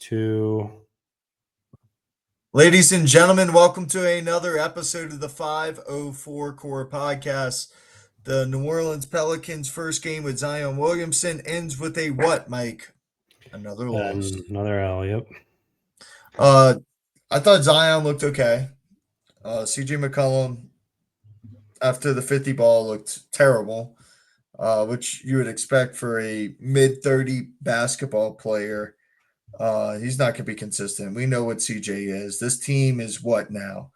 2. Ladies and gentlemen, welcome to another episode of the 504 Core Podcast. The New Orleans Pelicans' first game with Zion Williamson ends with a what, Mike? Another loss. Another L, yep. I thought Zion looked okay. CJ McCollum, after the 50 ball, looked terrible, which you would expect for a mid-30 basketball player. He's not going to be consistent. We know what CJ is. This team is what now?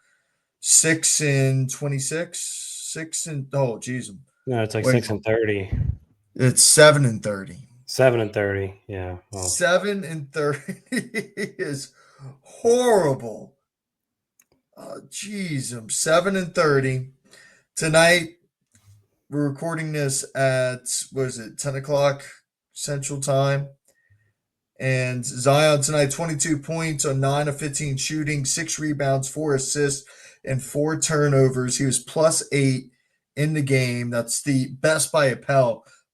6-26. No, it's like Wait, 6-30. It's 7-30. 7-30, yeah. Well, 7-30 is horrible. Geez, I'm 7-30 tonight. We're recording this at 10 o'clock Central Time. And Zion tonight, 22 points on 9 of 15 shooting, 6 rebounds, 4 assists, and 4 turnovers. He was +8 in the game. That's the best by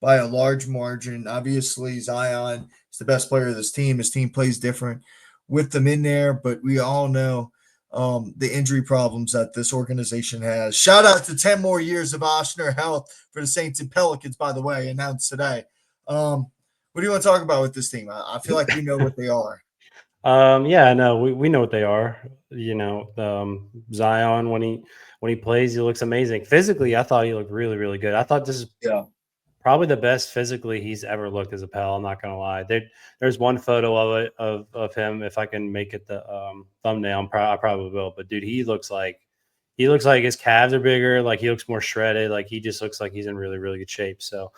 a large margin. Obviously, Zion is the best player of this team. His team plays different with them in there, but we all know the injury problems that this organization has. Shout out to 10 more years of Oshner health for the Saints and Pelicans, by the way, announced today. What do you want to talk about with this team? I feel like we know what they are. Yeah, no, we know what they are. Zion when he plays, he looks amazing. Physically, I thought he looked really, really good. I thought this is probably the best physically he's ever looked as a Pel. I'm not gonna lie. There's one photo of him. If I can make it the thumbnail, I probably will. But dude, he looks like his calves are bigger. Like he looks more shredded. Like he just looks like he's in really, really good shape. So.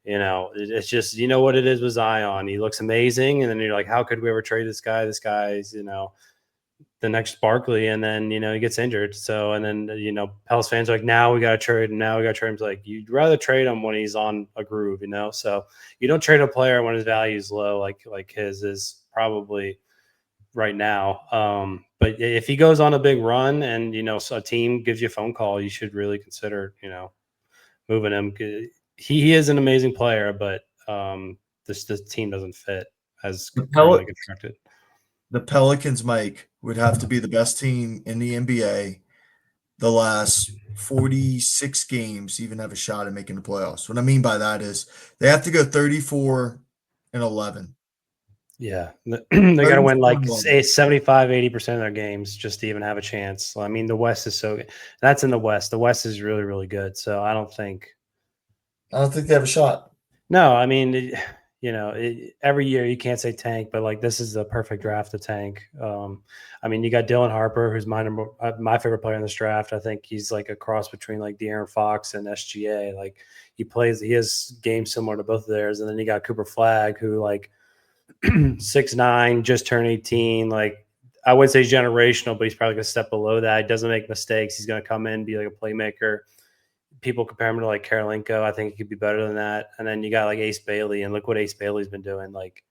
It's just, what it is with Zion. He looks amazing. And then you're like, how could we ever trade this guy? This guy's, the next Barkley. And then, he gets injured. So, and then, Pels fans are like, now we got to trade him. Now we got to trade him. It's like, you'd rather trade him when he's on a groove, So you don't trade a player when his value is low, like his is probably right now. But if he goes on a big run and, so a team gives you a phone call, you should really consider, moving him. He is an amazing player, but this team doesn't fit as currently constructed. The Pelicans, Mike, would have to be the best team in the NBA the last 46 games to even have a shot at making the playoffs. What I mean by that is they have to go 34-11. Yeah, they got to win like 75-80% of their games just to even have a chance. So, I mean, the West is so good. That's in the West. The West is really, really good. So I don't think they have a shot. No, I mean, every year you can't say tank, but like this is the perfect draft to tank. I mean, you got Dylan Harper, who's my favorite player in this draft. I think he's like a cross between like De'Aaron Fox and SGA. Like he has games similar to both of theirs. And then you got Cooper Flagg, who like 6'9", just turned 18. Like I would say he's generational, but he's probably gonna step below that. He doesn't make mistakes. He's gonna come in, be like a playmaker. People compare him to like Karolinko. I think he could be better than that. And then you got like Ace Bailey, and look what Ace Bailey's been doing. Like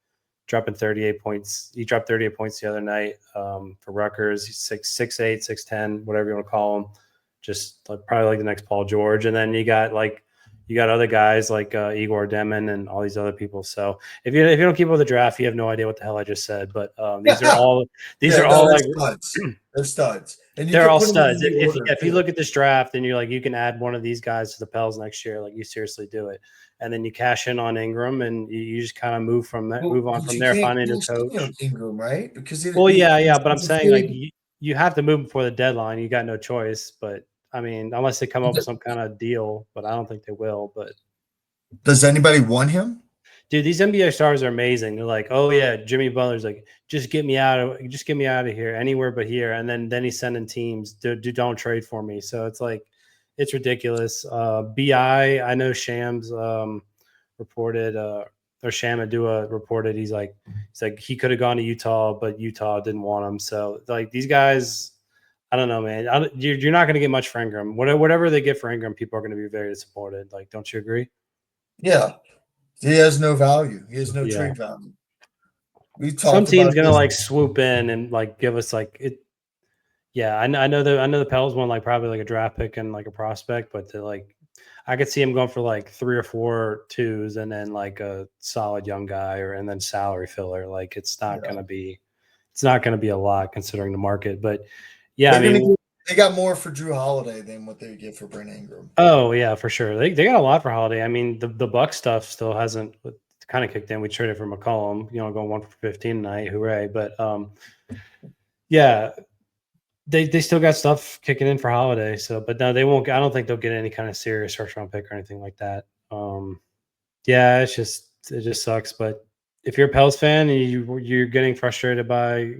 dropping 38 points. He dropped 38 points the other night for Rutgers. He's 6'8", 6'10", whatever you want to call him. Just like, probably like the next Paul George. And then you got other guys like Egor, Demin, and all these other people. So if you don't keep up with the draft, you have no idea what the hell I just said. But these are all like studs. They're studs. And they're all studs. If you look at this draft and you're like, you can add one of these guys to the Pels next year, like you seriously do it. And then you cash in on Ingram, and you just kind of move on from there, find a new coach. Ingram, right? Because but I'm saying like you have to move before the deadline. You got no choice. But I mean, unless they come up with some kind of deal, but I don't think they will. But does anybody want him? Dude, these NBA stars are amazing. They're like, oh yeah, Jimmy Butler's like, just get me out of here, anywhere but here. And then he's sending teams, don't trade for me. So it's like, it's ridiculous. I know Shams reported, or Shamadua reported, he's like he could have gone to Utah, but Utah didn't want him. So like these guys, I don't know, man. You're not going to get much for Ingram. Whatever they get for Ingram, people are going to be very disappointed. Like, don't you agree? Yeah. He has no value. He has no trade value. Some team's gonna like swoop in and like give us like it. Yeah, I know the Pels won like probably like a draft pick and like a prospect, but like I could see him going for like 3 or 4 twos and then like a solid young guy and then salary filler. Like it's not gonna be it's not going to be a lot considering the market. But yeah, I mean, they got more for Drew Holiday than what they get for Brent Ingram. Oh yeah, for sure. They got a lot for Holiday. I mean, the Buck stuff still hasn't kind of kicked in. We traded for McCollum, going 1 for 15 tonight, hooray! But yeah, they still got stuff kicking in for Holiday. So, but no, they won't. I don't think they'll get any kind of serious first round pick or anything like that. Yeah, it just sucks. But if you're a Pels fan and you're getting frustrated by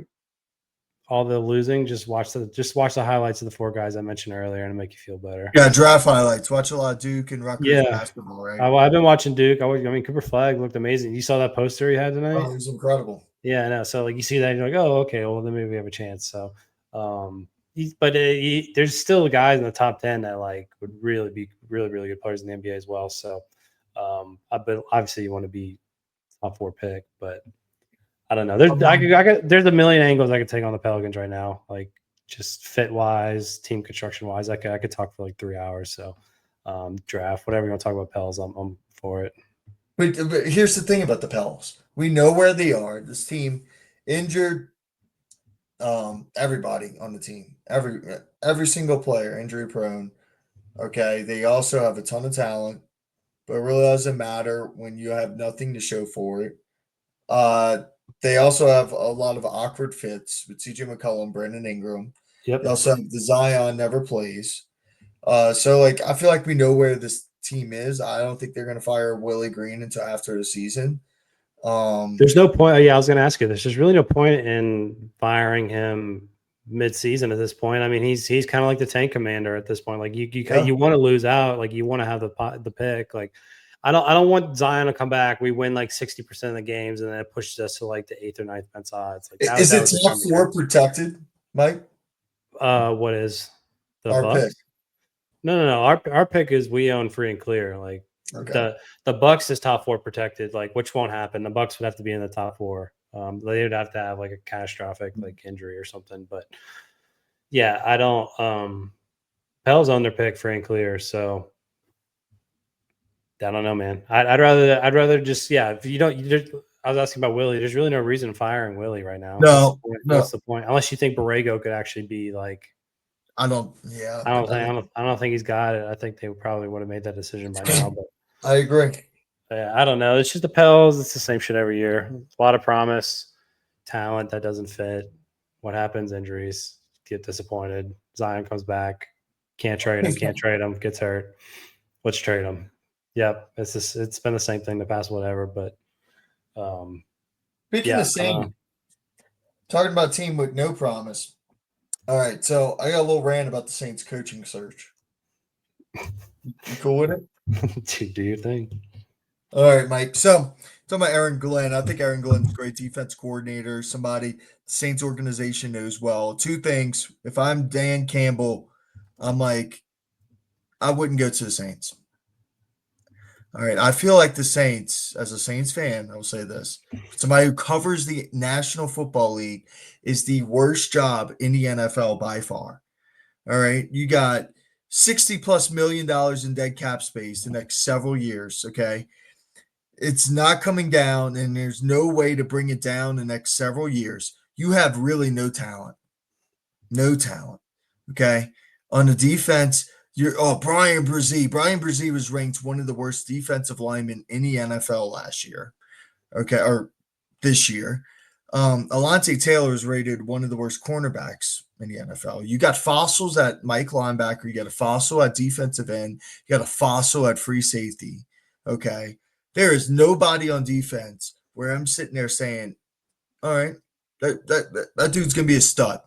all the losing, just watch the highlights of the 4 guys I mentioned earlier, and it'll make you feel better. Yeah, draft highlights. Watch a lot of Duke and Rutgers basketball, right? I've been watching Duke. I mean, Cooper Flagg looked amazing. You saw that poster he had tonight? Oh, it was incredible. Yeah, I know. So like you see that, and you're like, oh, okay, well then maybe we have a chance. So, there's still guys in the top 10 that like would really be really really good players in the NBA as well. So, but obviously you want to be top 4 pick, but I don't know. There's a million angles I could take on the Pelicans right now, like just fit wise, team construction wise. I could talk for like 3 hours. So, draft, whatever you want to talk about Pels, I'm for it. But here's the thing about the Pels. We know where they are. This team injured everybody on the team. Every single player injury prone. Okay. They also have a ton of talent, but it really doesn't matter when you have nothing to show for it. They also have a lot of awkward fits with CJ McCollum, Brandon Ingram. Yep. They also have the Zion never plays. So like I feel like we know where this team is. I don't think they're gonna fire Willie Green until after the season. There's no point. Yeah, I was gonna ask you this. There's really no point in firing him mid-season at this point. I mean, he's kind of like the tank commander at this point. Like you want to lose out. Like you want to have the pick. Like I don't want Zion to come back. We win like 60% of the games, and then it pushes us to like the 8th or 9th bench odds. Like is it top 4 protected, Mike? What is the our Bucks? pick? No. Our pick is we own free and clear. Like the Bucks is top 4 protected. Like which won't happen. The Bucks would have to be in the top 4. They would have to have like a catastrophic like injury or something. But yeah, I don't. Pels own their pick free and clear. So I don't know, man. I'd rather just If you don't, I was asking about Willie. There's really no reason firing Willie right now. No, what's the point? Unless you think Borrego could actually be like. I don't think he's got it. I think they probably would have made that decision by now. But I agree. I don't know. It's just the Pels. It's the same shit every year. A lot of promise, talent that doesn't fit. What happens? Injuries. Get disappointed. Zion comes back. Can't trade him. Gets hurt. Let's trade him. Yep. It's been the same thing the past whatever. But speaking of same, talking about a team with no promise. All right, so I got a little rant about the Saints coaching search. You cool with it? Do your thing. All right, Mike. So talking about Aaron Glenn, I think Aaron Glenn's a great defense coordinator, somebody the Saints organization knows well. 2 things. If I'm Dan Campbell, I'm like, I wouldn't go to the Saints. All right. I feel like the Saints, as a Saints fan, I will say this. Somebody who covers the National Football League is the worst job in the NFL by far. All right. You got $60+ million in dead cap space the next several years. Okay. It's not coming down, and there's no way to bring it down the next several years. You have really no talent. No talent. Okay. On the defense, Bryan Breese. Bryan Breese was ranked one of the worst defensive linemen in the NFL last year. Okay, or this year. Alontae Taylor is rated one of the worst cornerbacks in the NFL. You got fossils at Mike linebacker. You got a fossil at defensive end. You got a fossil at free safety. Okay. There is nobody on defense where I'm sitting there saying, all right, that dude's going to be a stud.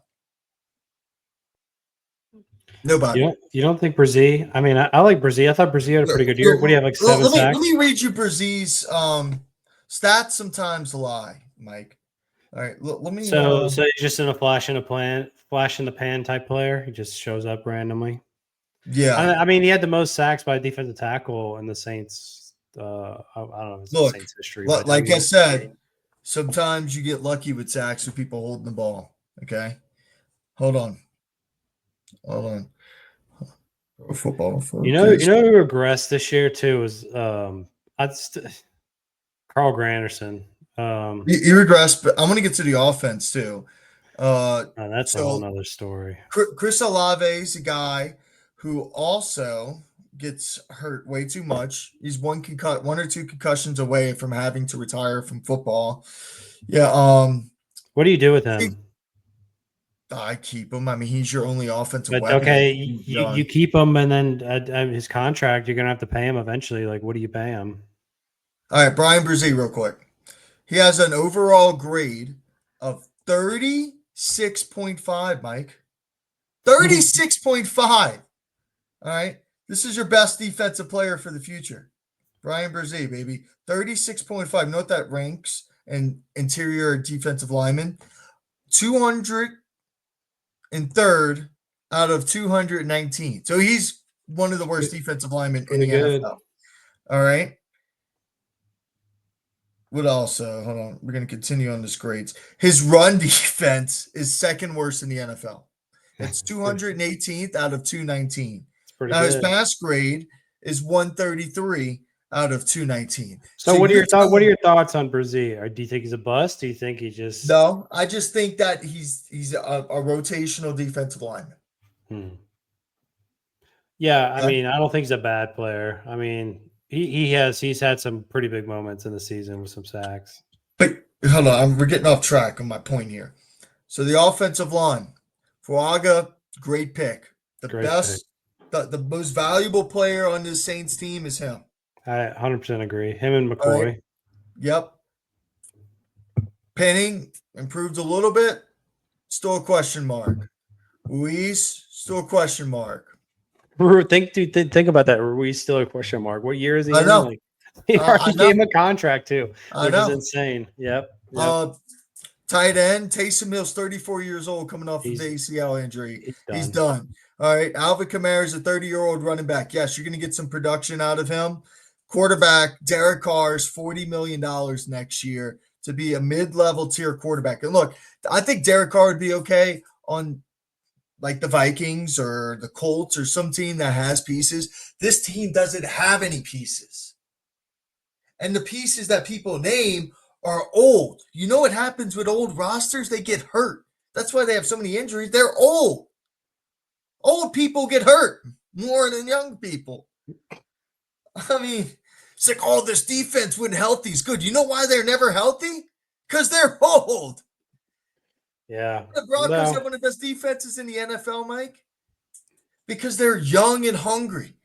Nobody. You don't think Breese? I mean, I like Breese. I thought Breese had a pretty good year. What do you have, like 7 sacks? Let me read you Breese's stats sometimes lie, Mike. All right, let me. So he's just in a flash in the pan type player. He just shows up randomly. Yeah. I mean, he had the most sacks by a defensive tackle in the Saints. I don't know. Look, Saints history. Like I said, sometimes you get lucky with sacks with people holding the ball. Okay, hold on. Football. You know who regressed this year too was Carl Granderson. He regressed, but I'm going to get to the offense too. That's a whole nother story. Chris Olave is a guy who also gets hurt way too much. He's one or two concussions away from having to retire from football. Yeah. What do you do with him? I keep him. I mean, he's your only offensive But weapon. okay, you keep him, and then his contract, you're gonna have to pay him eventually. Like, what do you pay him? All right, Bryan Breese, real quick. He has an overall grade of 36.5, Mike. 36.5. All right. This is your best defensive player for the future. Bryan Breese, baby. 36.5. Note that ranks and interior defensive lineman. 203rd out of 219. So he's one of the worst defensive linemen in the NFL. All right. What else? Hold on. We're going to continue on this grades. His run defense is second worst in the NFL. It's 218th out of 219. Now his pass grade is 133 out of 219. So what are your thoughts? What are your thoughts on Breese? Or do you think he's a bust? Do you think he just? No, I just think that he's a rotational defensive lineman. Yeah, I mean, I don't think he's a bad player. I mean, he's had some pretty big moments in the season with some sacks. But hold on, we're getting off track on my point here. So the offensive line, Fuaga, great pick. The most valuable player on this Saints team is him. I 100% agree. Him and McCoy. Right. Yep. Penning improved a little bit. Still a question mark. Ruiz, still a question mark. Think about that. Ruiz still a question mark. What year is he? I know. Like, he already gave him a contract too, which is insane. Yep. Tight end, Taysom Hill's 34 years old, coming off of the ACL injury. He's done. All right. Alvin Kamara is a 30-year-old running back. Yes, you're going to get some production out of him. Quarterback, Derek Carr is $40 million next year to be a mid-level tier quarterback. And look, I think Derek Carr would be okay on like the Vikings or the Colts or some team that has pieces. This team doesn't have any pieces. And the pieces that people name are old. You know what happens with old rosters? They get hurt. That's why they have so many injuries. They're old. Old people get hurt more than young people. I mean, it's like, oh, this defense when healthy is good. You know why they're never healthy? Because they're old. Yeah. The Broncos have one of the best defenses in the NFL, Mike, because they're young and hungry.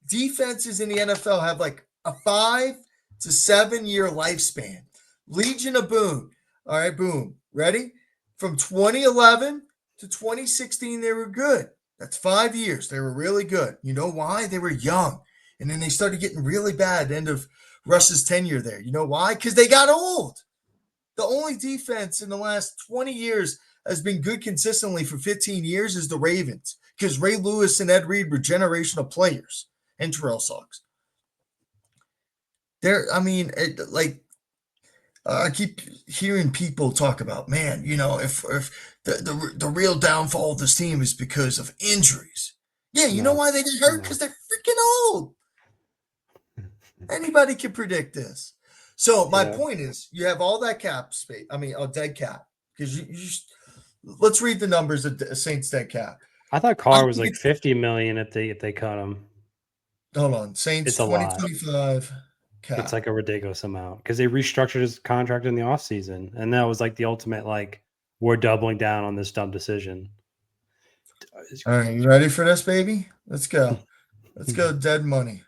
Defenses in the NFL have like a 5 to 7 year lifespan. Legion of Boom. All right, boom. Ready? From 2011 to 2016, they were good. That's 5 years. They were really good. You know why? They were young. And then they started getting really bad at the end of Russ's tenure there. You know why? Because they got old. The only defense in the last 20 years has been good consistently for 15 years is the Ravens, because Ray Lewis and Ed Reed were generational players, and Terrell Suggs. I keep hearing people talk about, man, you know, if the real downfall of this team is because of injuries. Yeah, you know why they get hurt? Because they're freaking old. Anybody can predict this. So my point is, you have all that cap space. I mean, dead cap. Because let's read the numbers of Saints dead cap. I thought Carr was like $50 million if they cut him. Hold on, Saints 2025 cap. It's like a ridiculous amount because they restructured his contract in the offseason, and that was like the ultimate, like, we're doubling down on this dumb decision. All right, you ready for this, baby? Let's go. Let's go. Dead money.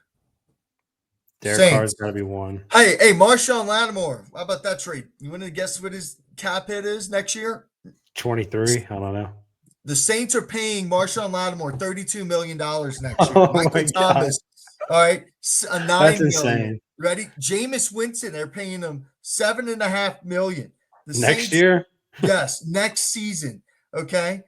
Derek Carr's got to be one. Hey, Marshawn Lattimore. How about that trade? You want to guess what his cap hit is next year? 23. I don't know. The Saints are paying Marshawn Lattimore $32 million next year. Oh Michael Thomas. God. All right, $9 That's million. Insane. Ready? Jameis Winston. They're paying him $7.5 million. Next year? Yes, next season. Okay.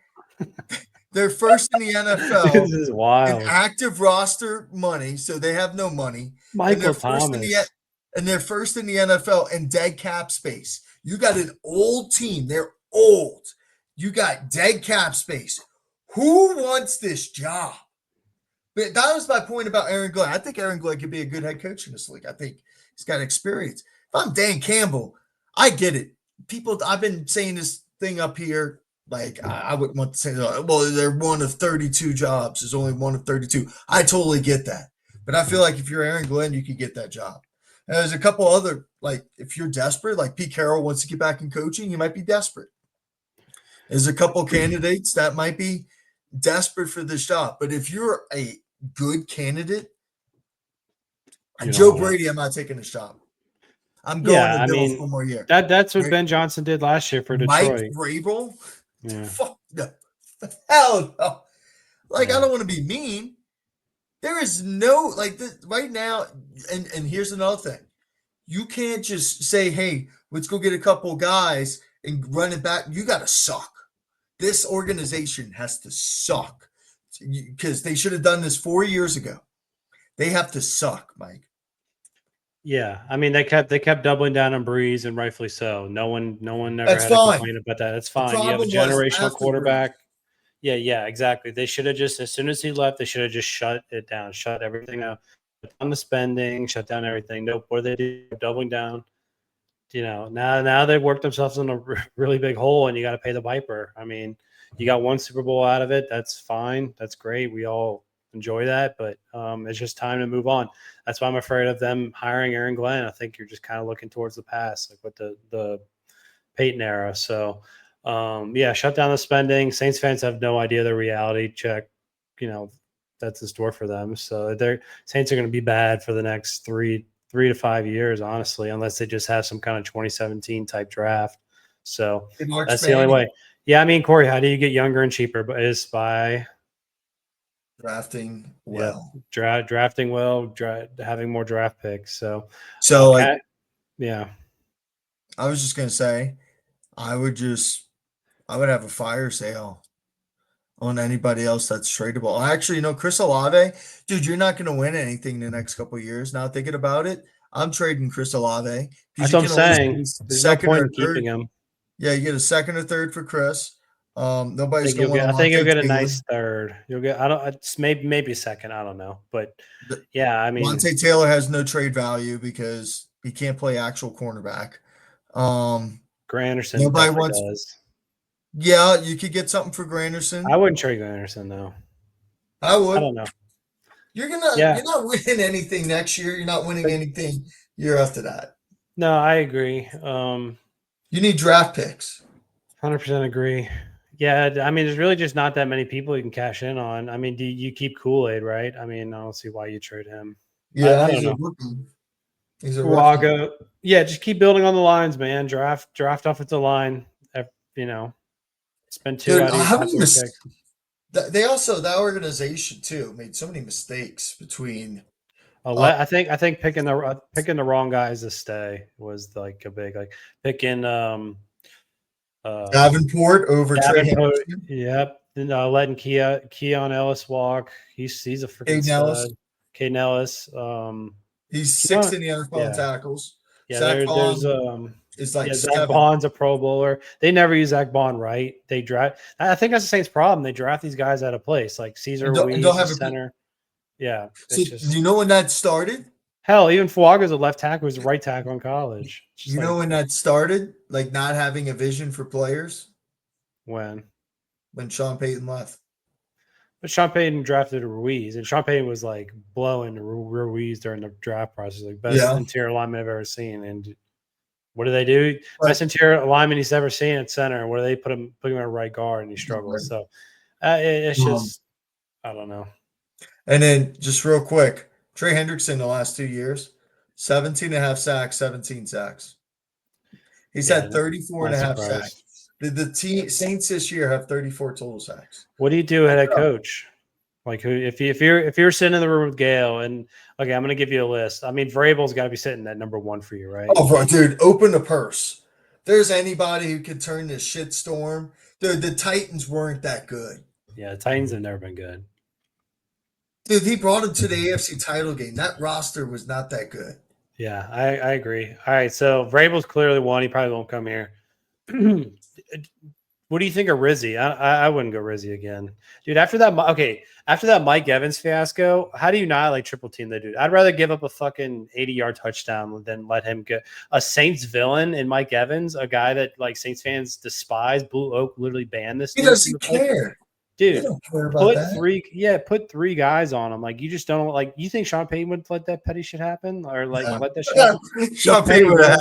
They're first in the NFL. This is wild. In active roster money, so they have no money. Michael Thomas. And they're first in the NFL in dead cap space. You got an old team. They're old. You got dead cap space. Who wants this job? But that was my point about Aaron Glenn. I think Aaron Glenn could be a good head coach in this league. I think he's got experience. If I'm Dan Campbell, I get it. People, I've been saying this thing up here. Like, I wouldn't want to say, well, they're one of 32 jobs. There's only one of 32. I totally get that. But I feel like if you're Aaron Glenn, you could get that job. And there's a couple other, like, if you're desperate, like Pete Carroll wants to get back in coaching, you might be desperate. There's a couple candidates that might be desperate for this job. But if you're a good candidate, Joe Brady, I'm not taking this job. I'm going to Bills for more year. That's what Ben Johnson did last year for Detroit. Mike Vrabel? Yeah. Fuck no. Hell no. Like, I don't want to be mean. There is no, like, right now, and here's another thing. You can't just say, hey, let's go get a couple guys and run it back. You got to suck. This organization has to suck because they should have done this 4 years ago. They have to suck, Mike. Yeah, I mean they kept doubling down on Breese, and rightfully so. No one never had a complaint about that. That's fine. You have a generational quarterback. Yeah, exactly. They should have just, as soon as he left, they should have just shut it down, shut everything up, shut down the spending, shut down everything. Nope, what they do, doubling down. Now they've worked themselves in a really big hole, and you got to pay the piper. I mean, you got one Super Bowl out of it. That's fine. That's great. We all enjoy that, but it's just time to move on. That's why I'm afraid of them hiring Aaron Glenn. I think you're just kind of looking towards the past, like with the Peyton era. So, shut down the spending. Saints fans have no idea the reality check, that's in store for them. So their Saints are going to be bad for the next three to 5 years, honestly, unless they just have some kind of 2017 type draft. So that's the only way. Yeah, I mean, Corey, how do you get younger and cheaper? But is by drafting well. Yeah, drafting well, having more draft picks. So yeah. I was just gonna say, I would have a fire sale on anybody else that's tradable. Actually, Chris Olave, dude, you're not going to win anything in the next couple of years. Now thinking about it, I'm trading Chris Olave. That's what I'm saying. There's no point in keeping him. Yeah, you get a second or third for Chris. Nobody's going to I think you'll get a nice third. You'll get, it's maybe a second. I don't know, but yeah, I mean, Alontae Taylor has no trade value because he can't play actual cornerback. Granderson nobody wants. Does. Yeah, you could get something for Granderson. I wouldn't trade Granderson though. I would. I don't know. You're not winning anything next year. You're not winning anything year after that. No, I agree. You need draft picks. 100% agree. Yeah, I mean, there's really just not that many people you can cash in on. I mean, do you keep Kool-Aid, right? I mean, I don't see why you trade him. Yeah, I don't know. He's a rookie. Yeah, just keep building on the lines, man. Draft offensive line. Spend two out of your picks. They also, that organization too, made so many mistakes between. I think picking the wrong guys to stay was like a big, like picking Davenport over Trey Hendrickson. Yep. Letting Keon Ellis walk. He's a freaking stud. Caden Ellis. He's sixth in the NFL in tackles. Yeah, Zach Bond's a Pro Bowler. They never use Zach Bond right. They draft. I think that's the Saints' problem. They draft these guys out of place, like Caesar Ruiz, center. Yeah. So you know when that started? Hell, even Fuaga's a left tackle, was a right tackle in college. You know when that started? Like not having a vision for players? When Sean Payton left. But Sean Payton drafted Ruiz, and Sean Payton was like blowing Ruiz during the draft process, like best interior lineman I've ever seen. And what do they do? Best interior lineman he's ever seen at center. And what do they put him at right guard, and he struggles. So it's just, I don't know. And then just real quick, Trey Hendrickson the last 2 years, 17.5 sacks, 17 sacks. He's had 34.5 sacks. The Saints this year have 34 total sacks. What do you do at a coach? Like if you're sitting in the room with Gale, and okay, I'm going to give you a list. I mean, Vrabel's got to be sitting at number one for you, right? Oh, dude, open the purse. There's anybody who could turn this shit storm. Dude, the Titans weren't that good. Yeah, the Titans have never been good. Dude, he brought him to the AFC title game. That roster was not that good. Yeah, I agree. All right, so Vrabel's clearly one. He probably won't come here. What do you think of Rizzi? I wouldn't go Rizzi again, dude. After that Mike Evans fiasco, how do you not like triple team that dude? I'd rather give up a fucking 80-yard touchdown than let him get a Saints villain in Mike Evans, a guy that like Saints fans despise. Blue Oak literally banned this He dude. doesn't care. He Dude, don't care about that. put three guys on him. Like you just don't like. You think Sean Payton would let that petty shit happen, or like Yeah. let that shit happen? Sean Payton would have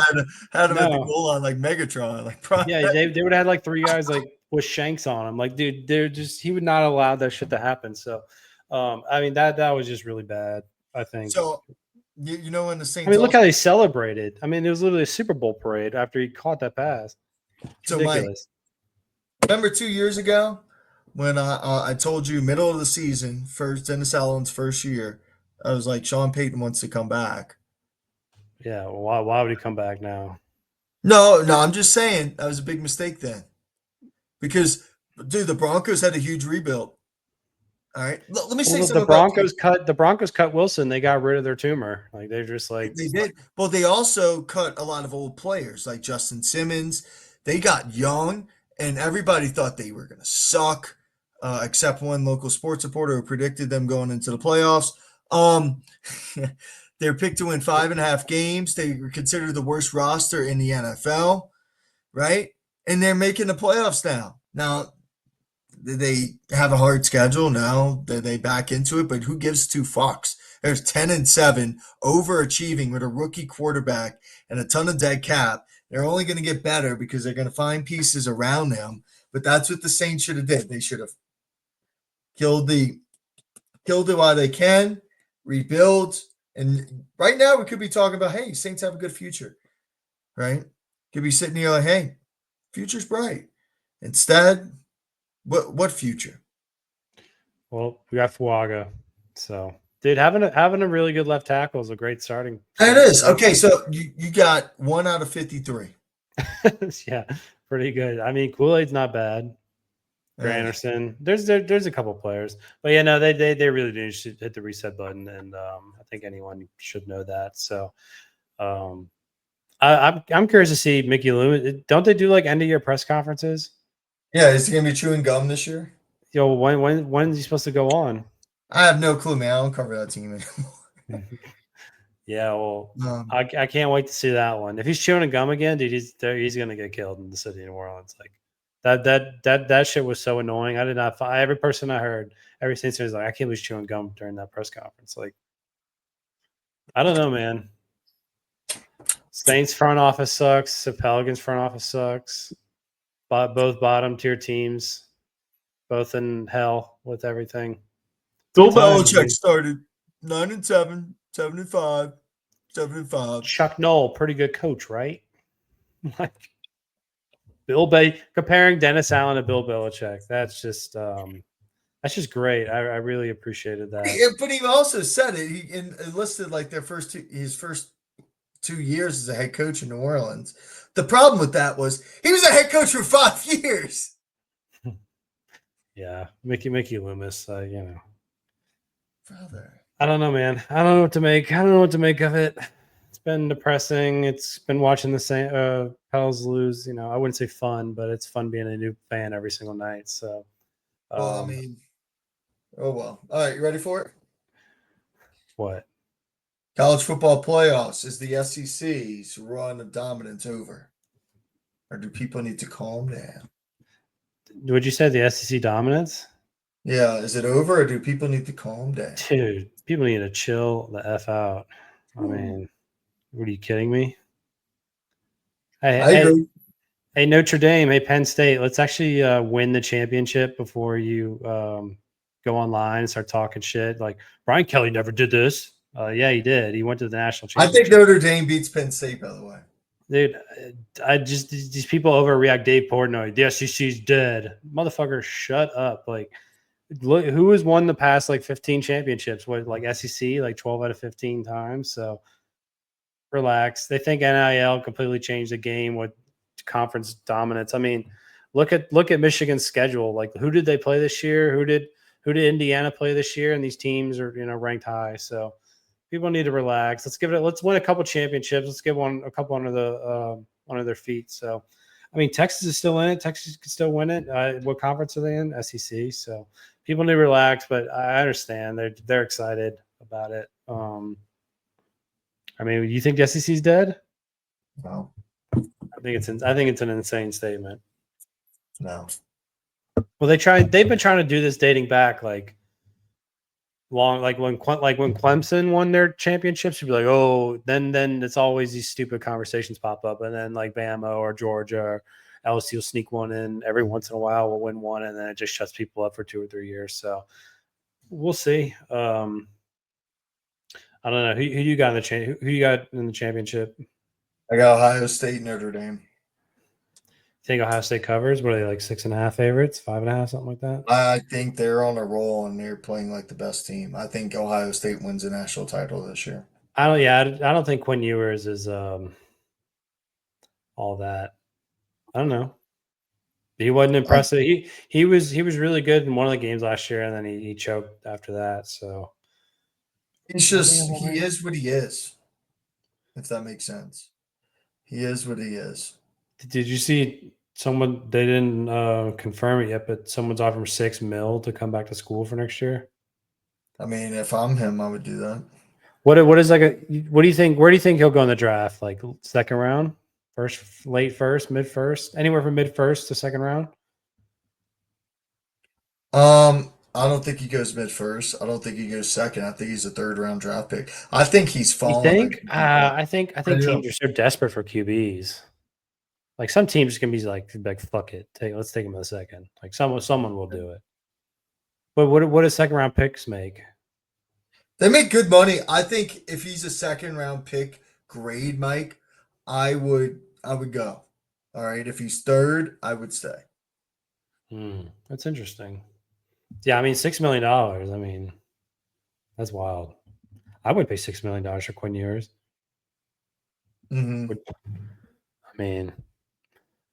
had him at the No. goal line like Megatron. Like Yeah, they would have had like three guys like with shanks on him. Like, dude, he would not allow that shit to happen. So, I mean that was just really bad. I think. So, you know, when the Saints. I mean, look how they celebrated. I mean, it was literally a Super Bowl parade after he caught that pass. It's ridiculous. Mike, remember 2 years ago when I told you middle of the season, first Dennis Allen's first year, I was like, Sean Payton wants to come back. Yeah, well, why would he come back now? No, I'm just saying that was a big mistake then. Because, dude, the Broncos had a huge rebuild. All right, let me say something. The Broncos cut Wilson. They got rid of their tumor. Like they're just like they did. Well, they also cut a lot of old players like Justin Simmons. They got young, and everybody thought they were going to suck, except one local sports reporter who predicted them going into the playoffs. They're picked to win 5.5 games. They were considered the worst roster in the NFL, right? And they're making the playoffs now. Now, they have a hard schedule now that they back into it, but who gives two fucks? There's 10-7, overachieving with a rookie quarterback and a ton of dead cap. They're only going to get better because they're going to find pieces around them. But that's what the Saints should have did. They should have killed it while they can, rebuild. And right now we could be talking about, hey, Saints have a good future, right? Could be sitting here like, hey, future's bright. Instead, what future? Well, we got Fuaga. So, dude, having a really good left tackle is a great starting. It is. Okay, so you got 1 out of 53. Yeah, pretty good. I mean, Kool-Aid's not bad. Anderson. There's a couple players. But yeah, no, they really do hit the reset button, and I think anyone should know that. So I'm curious to see Mickey Loomis. Don't they do like end of year press conferences? Yeah, is he gonna be chewing gum this year? Yo, when is he supposed to go on? I have no clue, man. I don't cover that team anymore. Yeah, well, I can't wait to see that one. If he's chewing gum again, dude, he's gonna get killed in the city of New Orleans. Like that shit was so annoying. I did not. Every person I heard, every Saints fan was like, I can't believe he's chewing gum during that press conference. Like, I don't know, man. Saints front office sucks. The Pelicans front office sucks. But both bottom tier teams, both in hell with everything. Bill Belichick started 9-7, 7-5, 7-5. Chuck Noll, pretty good coach, right? Like comparing Dennis Allen to Bill Belichick. That's just great. I really appreciated that. But he also said it. He enlisted like his first 2 years as a head coach in New Orleans. The problem with that was he was a head coach for 5 years. Yeah, Mickey Loomis. You know, brother. I don't know, man. I don't know what to make. I don't know what to make of it. It's been depressing. It's been watching the Pels lose. You know, I wouldn't say fun, but it's fun being a new fan every single night. So, well, I mean, oh well. All right, you ready for it? What? College football playoffs. Is the SEC's run of dominance over? Or do people need to calm down? Would you say the SEC dominance? Yeah, is it over or do people need to calm down? Dude, people need to chill the F out. I mean, what are you kidding me? Hey, Notre Dame, hey, Penn State, let's actually win the championship before you go online and start talking shit. Like, Brian Kelly never did this. Yeah, he did. He went to the national championship. I think Notre Dame beats Penn State, by the way. Dude, these people overreact. Dave Portnoy, the SEC's dead. Motherfucker, shut up. Like, look, who has won the past like 15 championships? What, like SEC, like 12 out of 15 times? So relax. They think NIL completely changed the game with conference dominance. I mean, look at Michigan's schedule. Like, who did they play this year? Who did Indiana play this year? And these teams are, you know, ranked high. So people need to relax. Let's win a couple championships. Let's get a couple under their feet. So I mean, Texas is still in it. Texas can still win it. What conference are they in? SEC. So people need to relax, but I understand they're excited about it. I mean, you think the SEC is dead? No. I think it's an insane statement. No. Well, they've been trying to do this dating back like long, like when Clemson won their championships, you'd be like, oh, then it's always these stupid conversations pop up, and then like Bama or Georgia or LSU will sneak one in every once in a while, we'll win one, and then it just shuts people up for 2 or 3 years. So we'll see. I don't know who you got in the who you got in the championship. I got Ohio State, Notre Dame. Think Ohio State covers? What are they, like 6.5 favorites, 5.5, something like that? I think they're on a roll and they're playing like the best team. I think Ohio State wins the national title this year. I don't think Quinn Ewers is all that. I don't know. He wasn't impressive. He was really good in one of the games last year, and then he choked after that. So he is what he is. If that makes sense, he is what he is. Did you see someone? They didn't confirm it yet, but someone's offering $6 million to come back to school for next year. I mean, if I'm him, I would do that. What is like a? What do you think? Where do you think he'll go in the draft? Like second round, first, late first, mid first, anywhere from mid first to second round. I don't think he goes mid first. I don't think he goes second. I think he's a third round draft pick. I think he's You fallen. think? I think teams are so desperate for QBs. Like some teams can be like fuck it, let's take him in a second. Like someone will do it. But what does second round picks make? They make good money. I think if he's a second round pick grade, Mike, I would go. All right. If he's third, I would stay. That's interesting. Yeah, I mean $6 million. I mean, that's wild. I would pay $6 million for Quinn Ewers. Mm-hmm. I mean,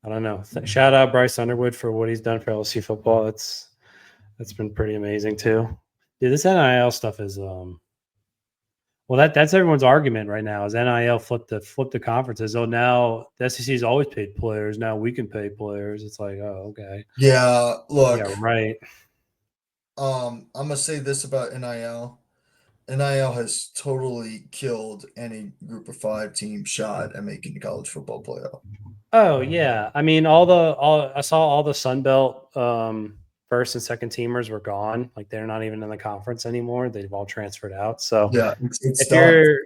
I don't know. Shout out Bryce Underwood for what he's done for LSU football. That's been pretty amazing too. Dude, this NIL stuff is well, that's everyone's argument right now. Is NIL flip the conferences? Oh, now the SEC's always paid players. Now we can pay players. It's like, oh, okay. Yeah, look. Yeah, right. I'm gonna say this about NIL. NIL has totally killed any group of 5 team shot at making the college football playoff. Oh yeah, I mean I saw all the Sun Belt first and second teamers were gone. Like they're not even in the conference anymore. They've all transferred out. So yeah, it's if done.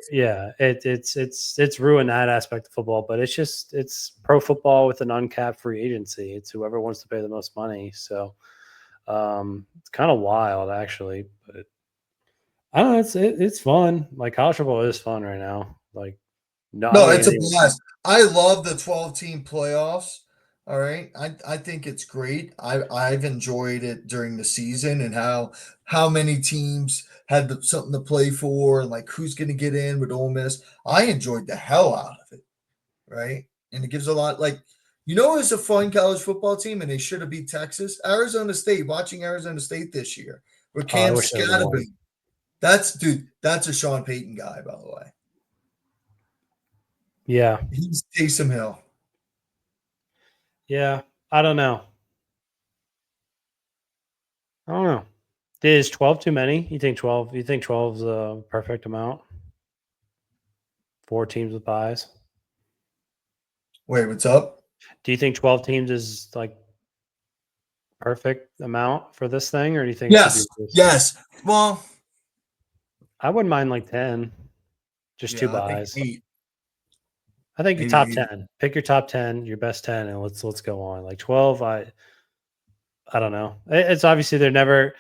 it's ruined that aspect of football. But it's pro football with an uncapped free agency. It's whoever wants to pay the most money. So it's kind of wild actually. But I don't know. It's fun. Like college football is fun right now. Like no, it's a blast. I love the 12-team playoffs. All right. I think it's great. I've enjoyed it during the season and how many teams had something to play for and like who's going to get in with Ole Miss. I enjoyed the hell out of it. Right. And it gives a lot like, it's a fun college football team and they should have beat Texas. Arizona State, watching Arizona State this year with Cam Scatterby. That's a Sean Payton guy, by the way. Yeah. He's Taysom Hill. Yeah. I don't know. Is 12 too many? You think 12 is a perfect amount? 4 teams with buys? Wait, what's up? Do you think 12 teams is like perfect amount for this thing, or do you think? Yes. Well, I wouldn't mind like 10, just 2 buys. I think your top 10. Pick your top 10, your best 10, and let's go on. Like 12, I don't know. It's obviously they're never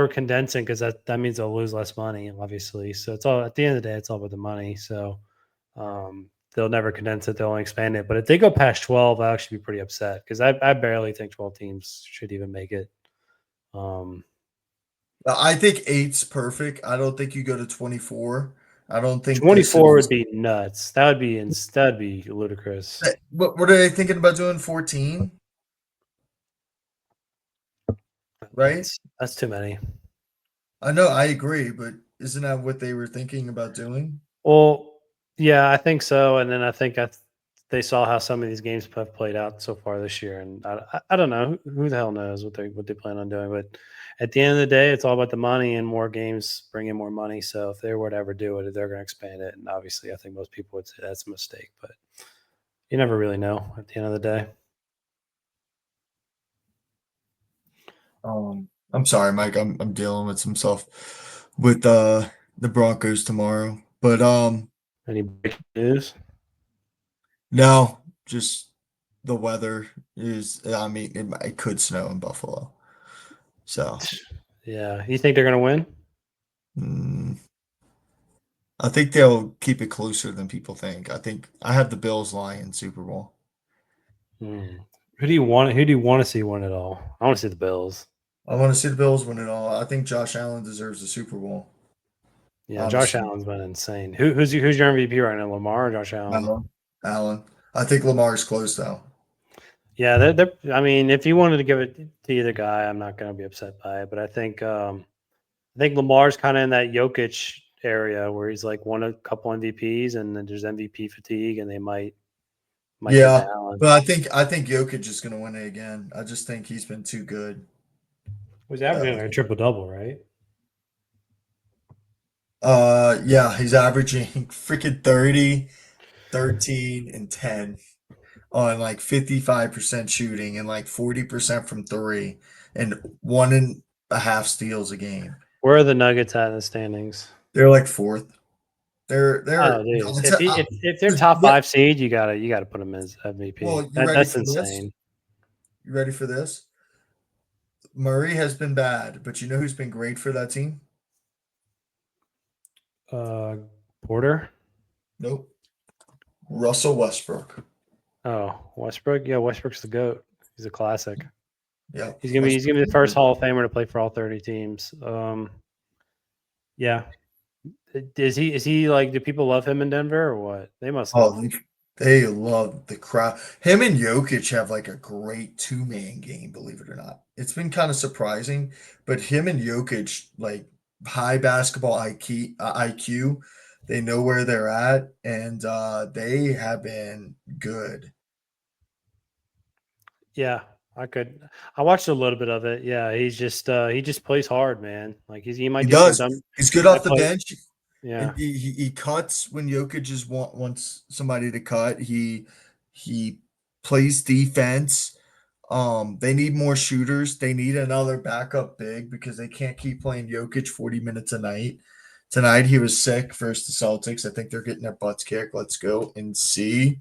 condensing because that means they'll lose less money, obviously. So it's all at the end of the day, it's all about the money. So they'll never condense it; they'll only expand it. But if they go past 12, I'll actually be pretty upset because I barely think 12 teams should even make it. I think 8's perfect. I don't think you go to 24. I don't think 24 would be nuts. That'd be ludicrous. What are they thinking about doing? 14? Right? That's too many. I know, I agree, but isn't that what they were thinking about doing? Well, yeah, I think so. And then I think they saw how some of these games have played out so far this year, and I don't know who the hell knows what they plan on doing. But at the end of the day, it's all about the money, and more games bring in more money. So if they were to ever do it, they're going to expand it. And obviously, I think most people would say that's a mistake, but you never really know at the end of the day. I'm sorry, Mike. I'm dealing with some stuff with the Broncos tomorrow, but Any breaking news? no, just the weather is. I mean, it could snow in Buffalo, so Yeah, you think they're going to win? mm, I think they'll keep it closer than people think. I think I have the Bills lying Super Bowl. Hmm. Who do you want? Who do you want to see win it all? I want to see the Bills. I want to see the Bills win it all. I think Josh Allen deserves the Super Bowl. Yeah, Josh Honestly, Allen's been insane. Who's your MVP right now? Lamar or Josh Allen? Allen. I think Lamar's close though. Yeah, I mean, if you wanted to give it to either guy, I'm not going to be upset by it. But I think Lamar's kind of in that Jokic area where he's like won a couple MVPs, and then there's MVP fatigue, and they might give it to Yeah, Allen. but I think Jokic is going to win it again. I just think he's been too good. Was averaging like a triple double, right? Yeah, he's averaging freaking 30, 13, and 10 on like 55% shooting and like 40% from three and 1.5 steals a game. Where are the Nuggets at in the standings? They're like fourth. Oh, They're dude, no, it's a, if they're top what? five seed, you gotta put them as MVP. Well, you ready That's for this? insane. You ready for this? Murray has been bad, but you know who's been great for that team? Uh, Porter. Nope. Russell Westbrook. Oh, Westbrook. Yeah, Westbrook's the goat. He's a classic. Yeah. He's gonna be the first Hall of Famer to play for all 30 teams. Yeah. Is he like? Do people love him in Denver or what? They must love Oh, him. they love the crowd. Him and Jokic have like a great two-man game, believe it or not. It's been kind of surprising, but him and Jokic, like high basketball IQ, they know where they're at, and they have been good. Yeah, I watched a little bit of it. Yeah, he just plays hard, man. Like he might He do some does. dumb. He's good Might off the play. bench, Yeah. and he cuts when Jokic just wants somebody to cut. He plays defense. They need more shooters. They need another backup big because they can't keep playing Jokic 40 minutes a night. Tonight he was sick versus the Celtics. I think they're getting their butts kicked. Let's go and see.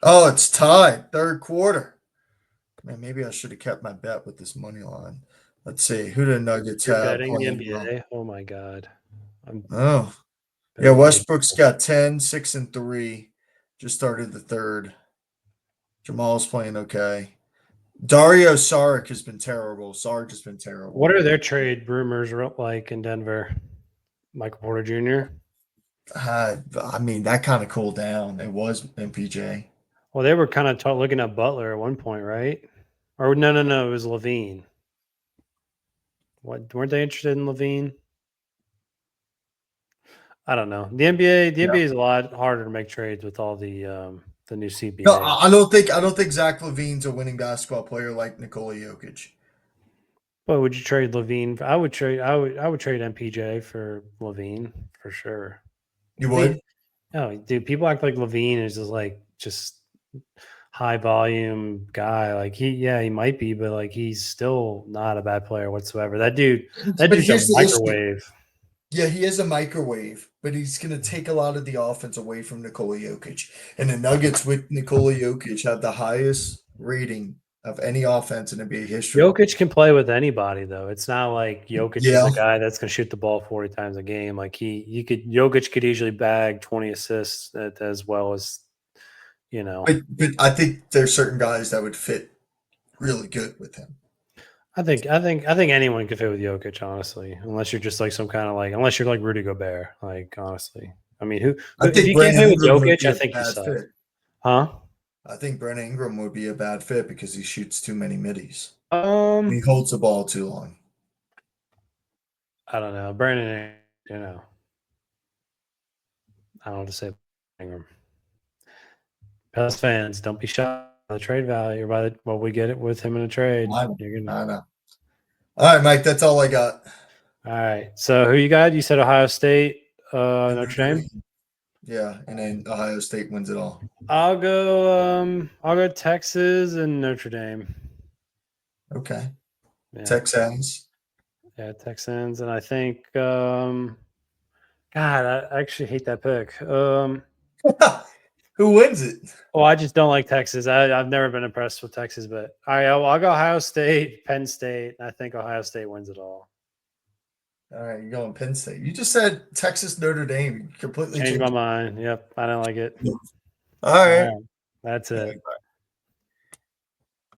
Oh, it's tied. Third quarter. Man, maybe I should have kept my bet with this money line. Let's see. Who do the Nuggets You're have betting the playing well? NBA. Oh my god, I'm Oh, yeah. betting the Westbrook's got 10, 6, and 3. Just started the third. Jamal's playing okay. Dario Saric has been terrible. Saric has been What terrible. are their trade rumors like in Denver? Michael Porter Jr. I mean, that kind of cooled down. It was MPJ. Well, they were kind of looking at Butler at one point, right? Or no, it was Levine. What weren't they interested in Levine? I don't know. The Yeah. NBA is a lot harder to make trades with all the new No, CBA. I don't think Zach Levine's a winning basketball player like Nikola Jokic. But would you trade Levine? I would trade MPJ for Levine for sure. You They, would? no, dude, people act like Levine is just high volume guy. Like he might be, but like he's still not a bad player whatsoever. That But dude's a here's the issue. microwave. Yeah, he is a microwave, but he's going to take a lot of the offense away from Nikola Jokic. And the Nuggets with Nikola Jokic have the highest rating of any offense in NBA history. Jokic can play with anybody though. It's not like Jokic is Yeah, a guy that's going to shoot the ball 40 times a game. Like Jokic could easily bag 20 assists as well as, you know. but I think there's certain guys that would fit really good with him. I think anyone could fit with Jokic, honestly, unless you're just like some kind of like unless you're like Rudy Gobert. Like honestly, I mean, I if think you can't Brandon play with Ingram would Jokic, be I a think you bad suck, fit. huh? I think Brandon Ingram would be a bad fit because he shoots too many middies. He Um, holds the ball too long. I don't know, Brandon. You know, I don't know what to say. Ingram. Pels fans, don't be shocked by the trade value or by what we get it with him in a trade. I know. All right, Mike. That's all I got. All right. So who you got? You said Ohio State, Notre Dame. Yeah, and then Ohio State wins it all. I'll go Texas and Notre Dame. Okay. Yeah. Texans. Yeah, Texans, and I think God, I actually hate that pick. Who wins it? Well, I just don't like Texas. I've never been impressed with Texas, but all right, I'll go Ohio State, Penn State. I think Ohio State wins it all. All right, you're going Penn State. You just said Texas, Notre Dame. You completely Changed my mind. Yep, I don't like it. All right. That's it.